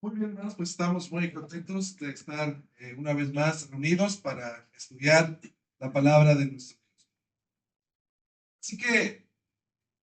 Muy bien, hermanos, pues estamos muy contentos de estar una vez más reunidos para estudiar la palabra de nuestro Dios. Así que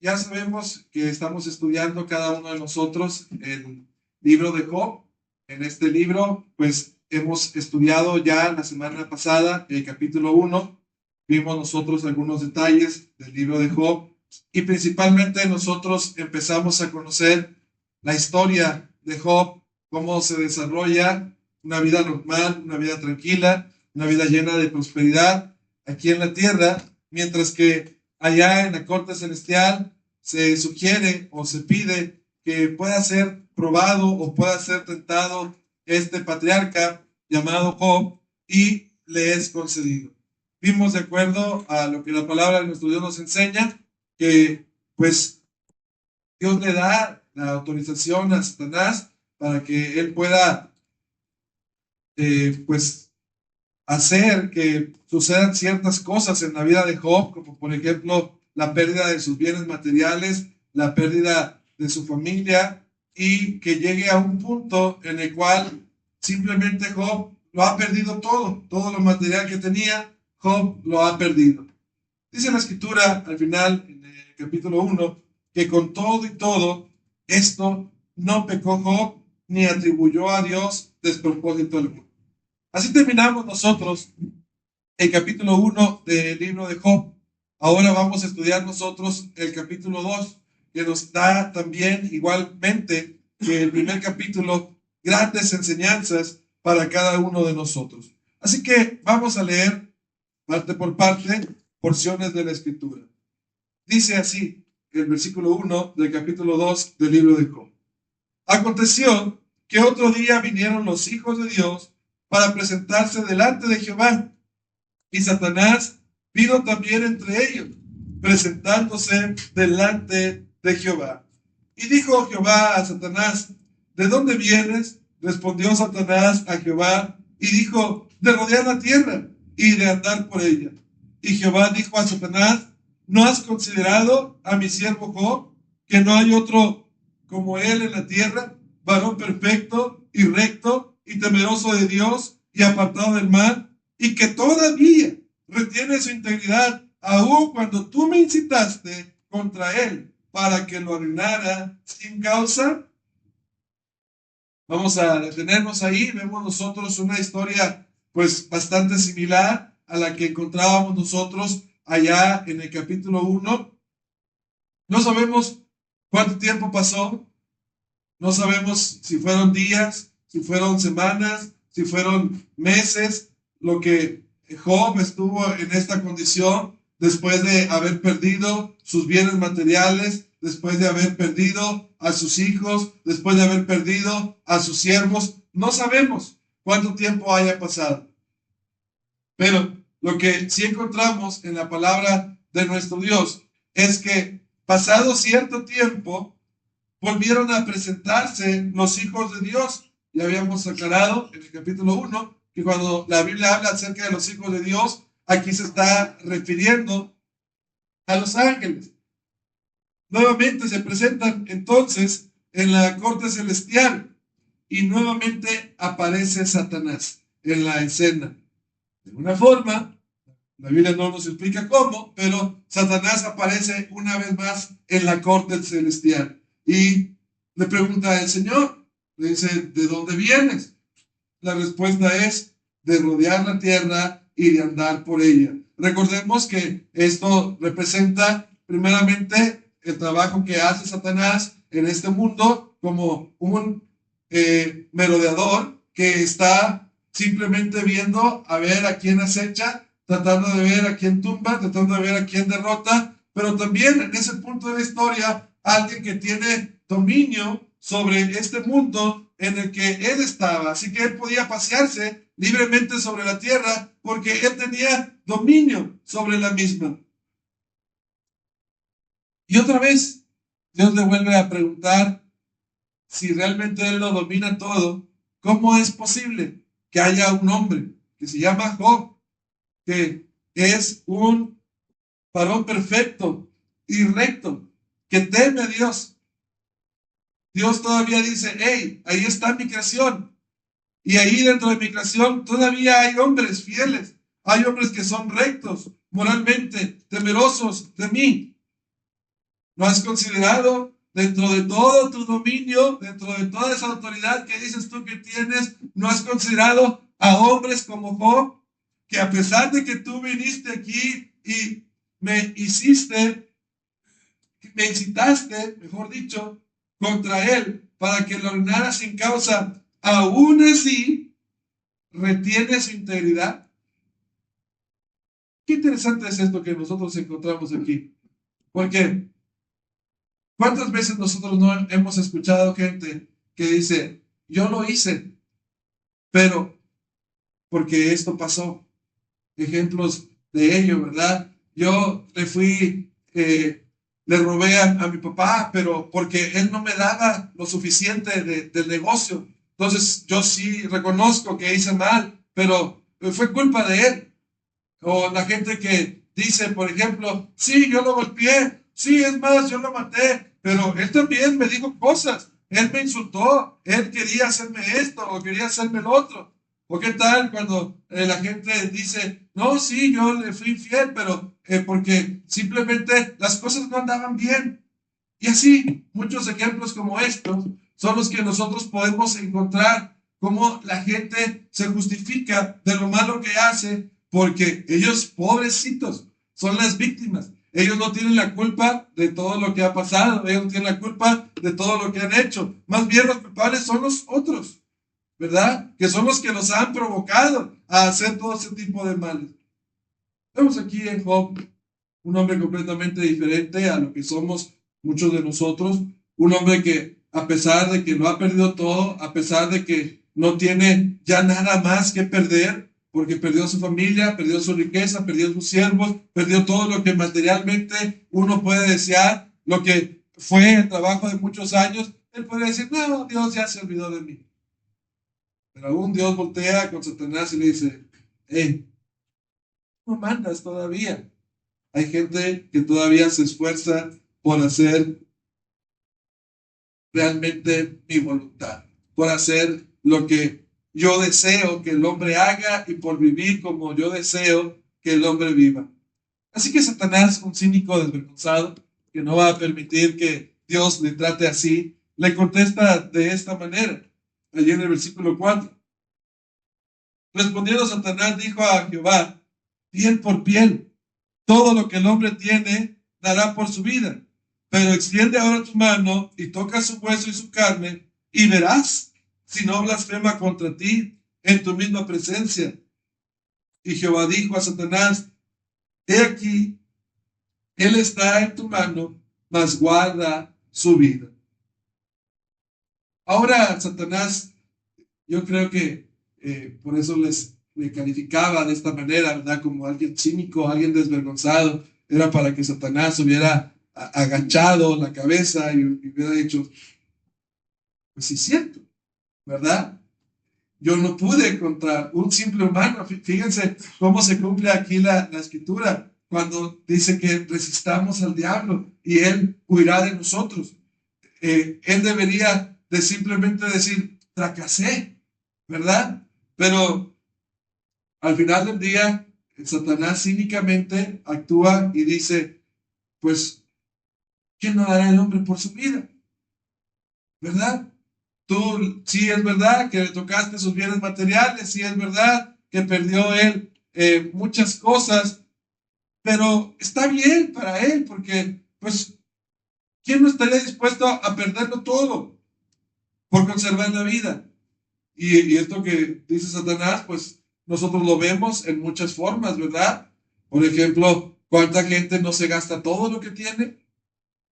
ya sabemos que estamos estudiando cada uno de nosotros el libro de Job. En este libro, pues hemos estudiado ya la semana pasada el capítulo 1. Vimos nosotros algunos detalles del libro de Job y principalmente nosotros empezamos a conocer la historia de Job, cómo se desarrolla una vida normal, una vida tranquila, una vida llena de prosperidad aquí en la tierra, mientras que allá en la corte celestial se sugiere o se pide que pueda ser probado o pueda ser tentado este patriarca llamado Job y le es concedido. Vimos de acuerdo a lo que la palabra de nuestro Dios nos enseña que pues Dios le da la autorización a Satanás para que él pueda pues hacer que sucedan ciertas cosas en la vida de Job, como por ejemplo la pérdida de sus bienes materiales, la pérdida de su familia y que llegue a un punto en el cual simplemente Job lo ha perdido todo, todo lo material que tenía, Job lo ha perdido. Dice la escritura al final, en el capítulo 1, que con todo y todo esto no pecó Job ni atribuyó a Dios despropósito alguno. Así terminamos nosotros el capítulo 1 del libro de Job. Ahora vamos a estudiar nosotros el capítulo 2, que nos da también igualmente que el primer capítulo grandes enseñanzas para cada uno de nosotros. Así que vamos a leer parte por parte porciones de la escritura. Dice así el versículo 1 del capítulo 2 del libro de Job. Aconteció que otro día vinieron los hijos de Dios para presentarse delante de Jehová. Y Satanás vino también entre ellos, presentándose delante de Jehová. Y dijo Jehová a Satanás, ¿de dónde vienes? Respondió Satanás a Jehová y dijo, de rodear la tierra y de andar por ella. Y Jehová dijo a Satanás, ¿no has considerado a mi siervo Job, que no hay otro como él en la tierra, varón perfecto y recto y temeroso de Dios y apartado del mal? Y que todavía retiene su integridad, aun cuando tú me incitaste contra él para que lo arruinara sin causa. Vamos a detenernos ahí. Vemos nosotros una historia pues bastante similar a la que encontrábamos nosotros allá en el capítulo 1. No sabemos cuánto tiempo pasó, no sabemos si fueron días, si fueron semanas, si fueron meses, lo que Job estuvo en esta condición después de haber perdido sus bienes materiales, después de haber perdido a sus hijos, después de haber perdido a sus siervos. No sabemos cuánto tiempo haya pasado. Pero lo que sí encontramos en la palabra de nuestro Dios es que pasado cierto tiempo, volvieron a presentarse los hijos de Dios. Ya habíamos aclarado en el capítulo 1 que cuando la Biblia habla acerca de los hijos de Dios, aquí se está refiriendo a los ángeles. Nuevamente se presentan entonces en la corte celestial y nuevamente aparece Satanás en la escena. De una forma, la Biblia no nos explica cómo, pero Satanás aparece una vez más en la corte celestial y le pregunta al Señor, le dice, ¿de dónde vienes? La respuesta es de rodear la tierra y de andar por ella. Recordemos que esto representa primeramente el trabajo que hace Satanás en este mundo como un merodeador que está simplemente viendo a ver a quién acecha, tratando de ver a quién tumba, tratando de ver a quién derrota, pero también en ese punto de la historia, alguien que tiene dominio sobre este mundo en el que él estaba. Así que él podía pasearse libremente sobre la tierra porque él tenía dominio sobre la misma. Y otra vez, Dios le vuelve a preguntar si realmente él lo domina todo, ¿cómo es posible que haya un hombre que se llama Job, que es un varón perfecto y recto, que teme a Dios, Dios todavía dice, hey, ahí está mi creación. Y ahí dentro de mi creación todavía hay hombres fieles. Hay hombres que son rectos, moralmente, temerosos de mí. ¿No has considerado dentro de todo tu dominio, dentro de toda esa autoridad que dices tú que tienes, no has considerado a hombres como Job, que a pesar de que tú viniste aquí y me incitaste, mejor dicho, contra él para que lo ordenara sin causa, aún así retiene su integridad? Qué interesante es esto que nosotros encontramos aquí, porque ¿cuántas veces nosotros no hemos escuchado gente que dice, yo lo hice, pero porque esto pasó? Ejemplos de ello, ¿verdad? Yo le robé a mi papá, pero porque él no me daba lo suficiente del negocio. Entonces yo sí reconozco que hice mal, pero fue culpa de él. O la gente que dice, por ejemplo, sí, yo lo golpeé, sí, es más, yo lo maté, pero él también me dijo cosas, él me insultó, él quería hacerme esto o quería hacerme lo otro. ¿O qué tal cuando la gente dice, no, sí, yo le fui infiel, pero porque simplemente las cosas no andaban bien? Y así, muchos ejemplos como estos son los que nosotros podemos encontrar, cómo la gente se justifica de lo malo que hace, porque ellos, pobrecitos, son las víctimas. Ellos no tienen la culpa de todo lo que ha pasado, ellos no tienen la culpa de todo lo que han hecho. Más bien los culpables son los otros, ¿verdad? Que son los que nos han provocado a hacer todo ese tipo de males. Vemos aquí en Job un hombre completamente diferente a lo que somos muchos de nosotros, un hombre que a pesar de que lo ha perdido todo, a pesar de que no tiene ya nada más que perder, porque perdió su familia, perdió su riqueza, perdió sus siervos, perdió todo lo que materialmente uno puede desear, lo que fue el trabajo de muchos años, él puede decir, no, Dios ya se olvidó de mí. Pero aún Dios voltea con Satanás y le dice, no mandas todavía. Hay gente que todavía se esfuerza por hacer realmente mi voluntad, por hacer lo que yo deseo que el hombre haga y por vivir como yo deseo que el hombre viva. Así que Satanás, un cínico desvergonzado, que no va a permitir que Dios le trate así, le contesta de esta manera, allí en el versículo 4. Respondiendo Satanás dijo a Jehová, piel por piel, todo lo que el hombre tiene dará por su vida. Pero extiende ahora tu mano y toca su hueso y su carne y verás si no blasfema contra ti en tu misma presencia. Y Jehová dijo a Satanás, he aquí, él está en tu mano, mas guarda su vida. Ahora Satanás, yo creo que por eso le calificaba de esta manera, ¿verdad? Como alguien cínico, alguien desvergonzado. Era para que Satanás hubiera agachado la cabeza y hubiera dicho, pues sí, es cierto, ¿verdad? Yo no pude contra un simple humano. Fíjense cómo se cumple aquí la escritura cuando dice que resistamos al diablo y él huirá de nosotros. Él debería de simplemente decir, fracasé, ¿verdad? Pero al final del día, Satanás cínicamente actúa y dice, pues, ¿quién no dará el hombre por su vida? ¿Verdad? Tú, sí es verdad que le tocaste sus bienes materiales, sí es verdad que perdió él muchas cosas, pero está bien para él, porque, pues, ¿quién no estaría dispuesto a perderlo todo por conservar la vida? Y esto que dice Satanás, pues nosotros lo vemos en muchas formas, ¿verdad? Por ejemplo, ¿cuánta gente no se gasta todo lo que tiene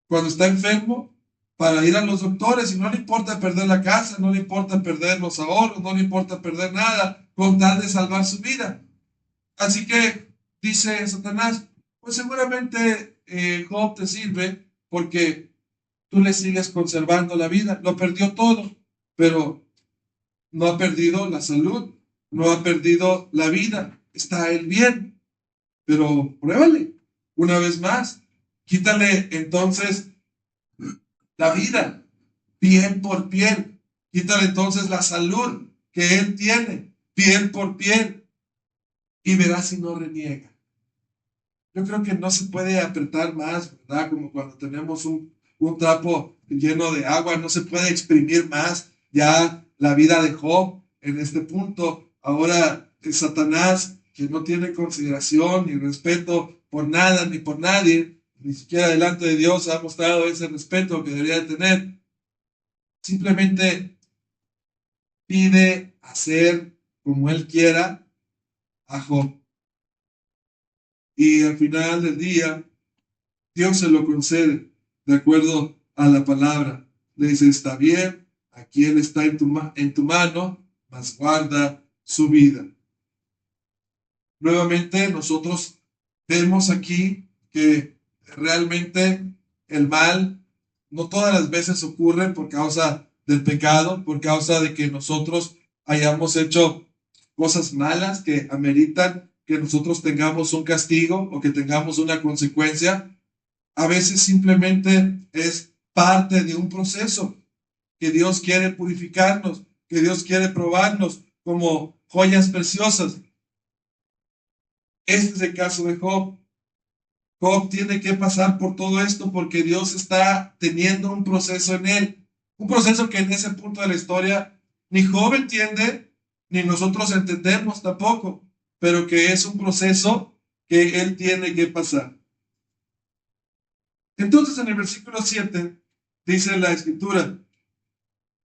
cuando está enfermo para ir a los doctores y no le importa perder la casa, no le importa perder los ahorros, no le importa perder nada con tal de salvar su vida? Así que dice Satanás, pues seguramente Job te sirve porque tú le sigues conservando la vida, lo perdió todo, pero no ha perdido la salud, no ha perdido la vida, está él bien, pero pruébale una vez más, quítale entonces la vida, piel por piel. Quítale entonces la salud que él tiene, piel por piel, y verás si no reniega. Yo creo que no se puede apretar más, ¿verdad? Como cuando tenemos un trapo lleno de agua, no se puede exprimir más ya la vida de Job en este punto. Ahora, Satanás, que no tiene consideración ni respeto por nada ni por nadie, ni siquiera delante de Dios ha mostrado ese respeto que debería de tener, simplemente pide hacer como él quiera a Job. Y al final del día, Dios se lo concede de acuerdo a la palabra. Le dice, está bien, aquí él está en tu mano, mas guarda su vida. Nuevamente, nosotros vemos aquí que realmente el mal no todas las veces ocurre por causa del pecado, por causa de que nosotros hayamos hecho cosas malas que ameritan que nosotros tengamos un castigo o que tengamos una consecuencia. A veces simplemente es parte de un proceso que Dios quiere purificarnos, que Dios quiere probarnos como joyas preciosas. Este es el caso de Job. Job tiene que pasar por todo esto porque Dios está teniendo un proceso en él, un proceso que en ese punto de la historia ni Job entiende, ni nosotros entendemos tampoco, pero que es un proceso que él tiene que pasar. Entonces en el versículo 7 dice la escritura,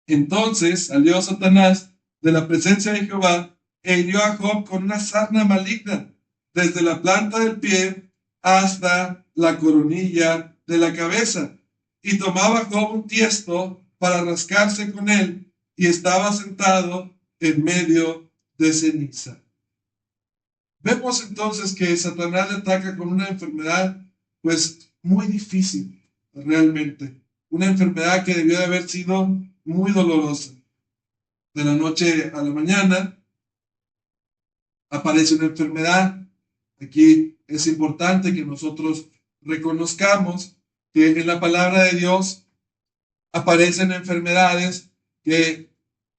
entonces salió Satanás de la presencia de Jehová e hirió a Job con una sarna maligna, desde la planta del pie hasta la coronilla de la cabeza. Y tomaba Job un tiesto para rascarse con él, y estaba sentado en medio de ceniza. Vemos entonces que Satanás le ataca con una enfermedad, pues muy difícil, realmente. Una enfermedad que debió de haber sido muy dolorosa. De la noche a la mañana aparece una enfermedad. Aquí es importante que nosotros reconozcamos que en la palabra de Dios aparecen enfermedades que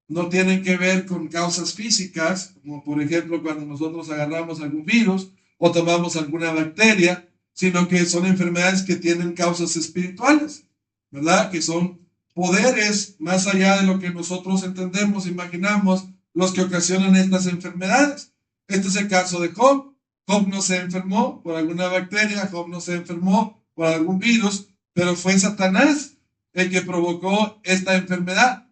no tienen que ver con causas físicas, como por ejemplo cuando nosotros agarramos algún virus o tomamos alguna bacteria, sino que son enfermedades que tienen causas espirituales, ¿verdad? Que son poderes más allá de lo que nosotros entendemos, imaginamos, los que ocasionan estas enfermedades. Este es el caso de Job. Job no se enfermó por alguna bacteria, Job no se enfermó por algún virus, pero fue Satanás el que provocó esta enfermedad.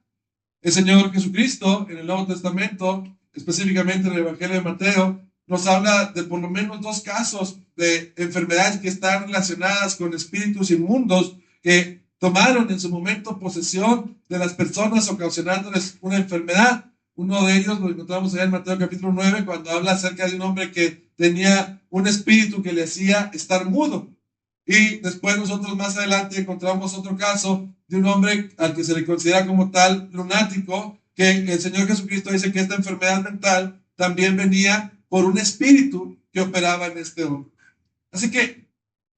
El Señor Jesucristo en el Nuevo Testamento, específicamente en el Evangelio de Mateo, nos habla de por lo menos dos casos de enfermedades que están relacionadas con espíritus inmundos que tomaron en su momento posesión de las personas ocasionándoles una enfermedad. Uno de ellos lo encontramos allá en Mateo capítulo 9 cuando habla acerca de un hombre que tenía un espíritu que le hacía estar mudo. Y después nosotros más adelante encontramos otro caso de un hombre al que se le considera como tal lunático, que el Señor Jesucristo dice que esta enfermedad mental también venía por un espíritu que operaba en este hombre. Así que,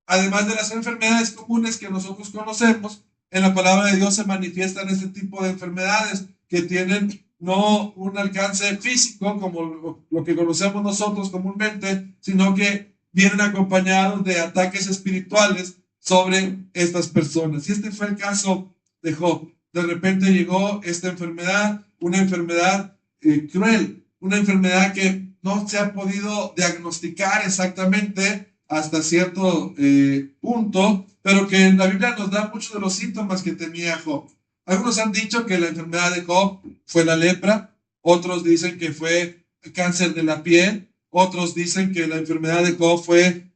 además de las enfermedades comunes que nosotros conocemos, en la palabra de Dios se manifiestan este tipo de enfermedades que tienen no un alcance físico como lo que conocemos nosotros comúnmente, sino que vienen acompañados de ataques espirituales sobre estas personas. Y este fue el caso de Job. De repente llegó esta enfermedad, una enfermedad cruel, una enfermedad que no se ha podido diagnosticar exactamente hasta cierto punto, pero que en la Biblia nos da muchos de los síntomas que tenía Job. Algunos han dicho que la enfermedad de Job fue la lepra, otros dicen que fue cáncer de la piel, otros dicen que la enfermedad de Job fue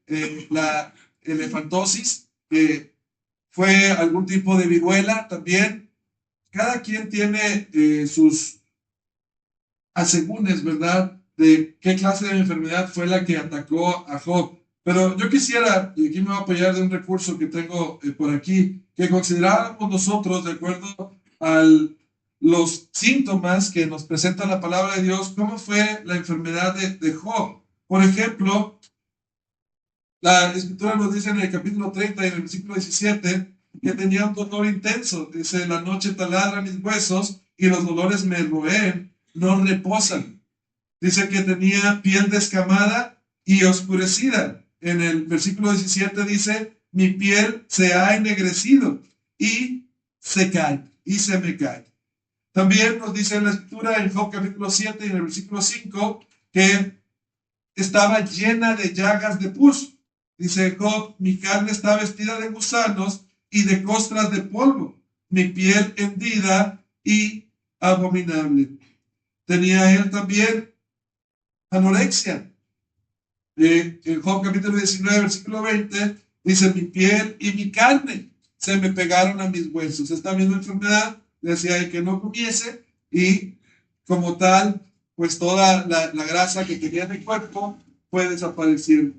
la elefantosis, que fue algún tipo de viruela también. Cada quien tiene sus asegúnes, ¿verdad? De qué clase de enfermedad fue la que atacó a Job. Pero yo quisiera, y aquí me voy a apoyar de un recurso que tengo por aquí, que consideráramos nosotros, de acuerdo a los síntomas que nos presenta la palabra de Dios, cómo fue la enfermedad de Job. Por ejemplo, la escritura nos dice en el capítulo 30 y en el versículo 17 que tenía un dolor intenso. Dice, la noche taladra mis huesos y los dolores me roen, no reposan. Dice que tenía piel descamada y oscurecida. En el versículo 17 dice, mi piel se ha ennegrecido y se cae, y se me cae. También nos dice en la escritura en Job capítulo 7 y en el versículo 5 que estaba llena de llagas de pus. Dice Job, mi carne está vestida de gusanos y de costras de polvo, mi piel hendida y abominable. Tenía él también anorexia. En Job capítulo 19, versículo 20, dice, mi piel y mi carne se me pegaron a mis huesos. Esta misma enfermedad le decía que no comiese y como tal, pues toda la grasa que tenía en el cuerpo fue desapareciendo.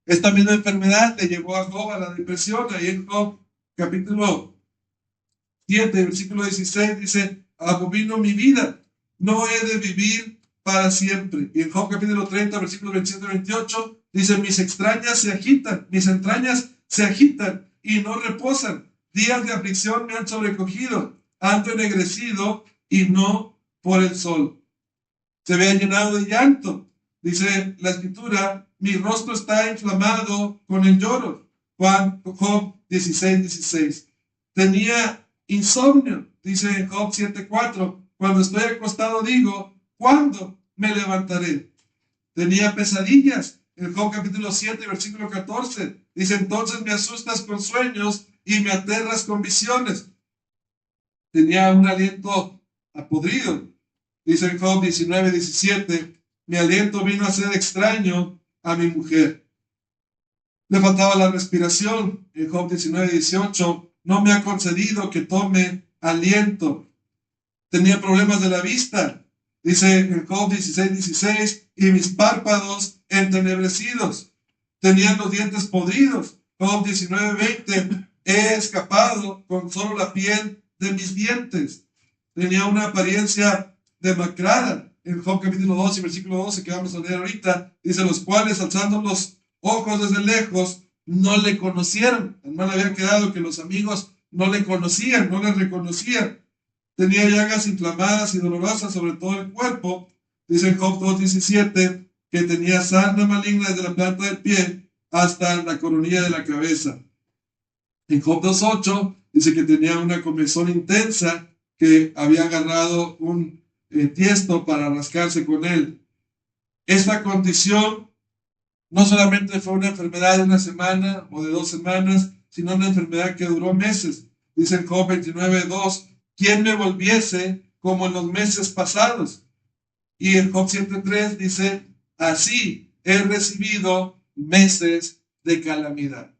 Esta misma enfermedad le llevó a Job a la depresión. Ahí en Job capítulo 7, versículo 16 dice, abomino mi vida, no he de vivir para siempre. Y en Job capítulo 30, versículos 27 y 28, dice, mis extrañas se agitan, mis entrañas se agitan y no reposan. Días de aflicción me han sobrecogido, ando ennegrecido y no por el sol. Se ve llenado de llanto. Dice la escritura, mi rostro está inflamado con el lloro. Job 16, 16. Tenía insomnio, dice Job 7:4. Cuando estoy acostado digo, ¿cuándo me levantaré? Tenía pesadillas. En Job capítulo 7, versículo 14. Dice, entonces me asustas con sueños y me aterras con visiones. Tenía un aliento apodrido. Dice en Job 19:17, mi aliento vino a ser extraño a mi mujer. Le faltaba la respiración. En Job 19:18, no me ha concedido que tome aliento. Tenía problemas de la vista. Dice en Job 16:16, y mis párpados entenebrecidos. Tenían los dientes podridos. Job 19:20, he escapado con solo la piel de mis dientes. Tenía una apariencia demacrada. En Job capítulo 2 y versículo 12 que vamos a leer ahorita, dice, los cuales alzando los ojos desde lejos no le conocieron. Tan mal había quedado que los amigos no le conocían, no le reconocían. Tenía llagas inflamadas y dolorosas sobre todo el cuerpo. Dice en Job 2:17 que tenía sarna maligna desde la planta del pie hasta la coronilla de la cabeza. En Job 2:8 dice que tenía una comezón intensa, que había agarrado un tiesto para rascarse con él. Esta condición no solamente fue una enfermedad de una semana o de 2 semanas, sino una enfermedad que duró meses. Dice en Job 29:2, ¿quién me volviese como en los meses pasados? Y en Job 7:3 dice, así he recibido meses de calamidad.